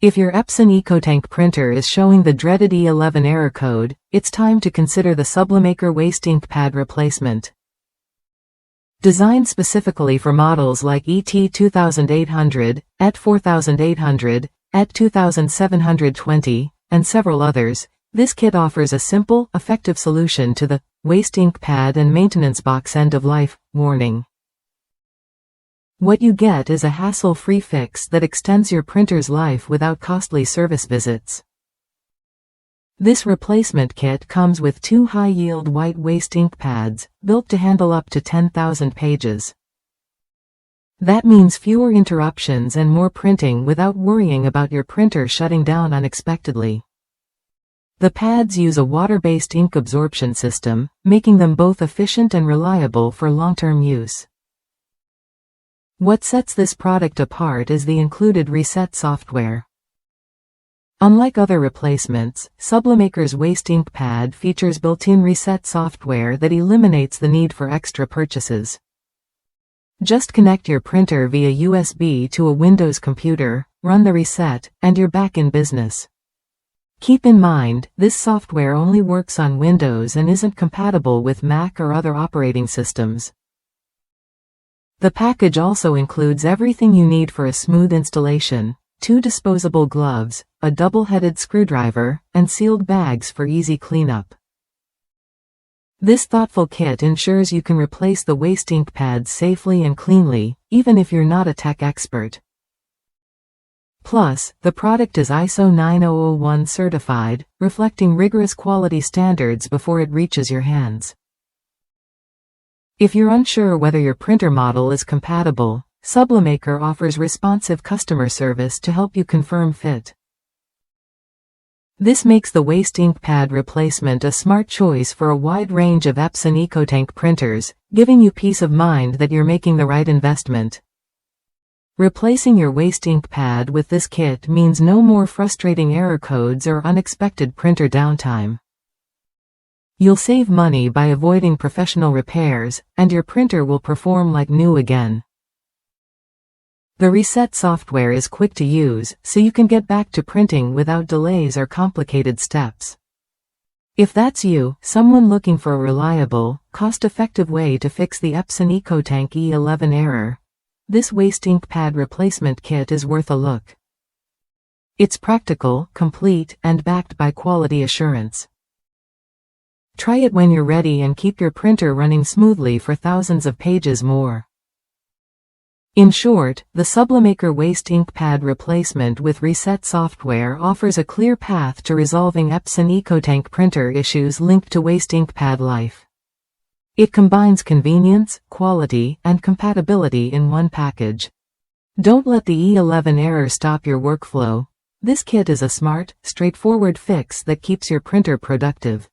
If your Epson Ecotank printer is showing the dreaded E11 error code, it's time to consider the Sublimaker waste ink pad replacement. Designed specifically for models like ET2800, ET4800, ET2720, and several others, this kit offers a simple, effective solution to the waste ink pad and maintenance box end-of-life warning. What you get is a hassle-free fix that extends your printer's life without costly service visits. This replacement kit comes with 2 high-yield white waste ink pads, built to handle up to 10,000 pages. That means fewer interruptions and more printing without worrying about your printer shutting down unexpectedly. The pads use a water-based ink absorption system, making them both efficient and reliable for long-term use. What sets this product apart is the included reset software. Unlike other replacements, Sublimaker's waste ink pad features built-in reset software that eliminates the need for extra purchases. Just connect your printer via USB to a Windows computer, run the reset, and you're back in business. Keep in mind, this software only works on Windows and isn't compatible with Mac or other operating systems. The package also includes everything you need for a smooth installation: 2 disposable gloves, a double-headed screwdriver, and sealed bags for easy cleanup. This thoughtful kit ensures you can replace the waste ink pads safely and cleanly, even if you're not a tech expert. Plus, the product is ISO 9001 certified, reflecting rigorous quality standards before it reaches your hands. If you're unsure whether your printer model is compatible, Sublimaker offers responsive customer service to help you confirm fit. This makes the waste ink pad replacement a smart choice for a wide range of Epson Ecotank printers, giving you peace of mind that you're making the right investment. Replacing your waste ink pad with this kit means no more frustrating error codes or unexpected printer downtime. You'll save money by avoiding professional repairs, and your printer will perform like new again. The reset software is quick to use, so you can get back to printing without delays or complicated steps. If that's you, someone looking for a reliable, cost-effective way to fix the Epson Ecotank E11 error, this waste ink pad replacement kit is worth a look. It's practical, complete, and backed by quality assurance. Try it when you're ready and keep your printer running smoothly for thousands of pages more. In short, the Sublimaker waste ink pad replacement with reset software offers a clear path to resolving Epson Ecotank printer issues linked to waste ink pad life. It combines convenience, quality, and compatibility in one package. Don't let the E11 error stop your workflow. This kit is a smart, straightforward fix that keeps your printer productive.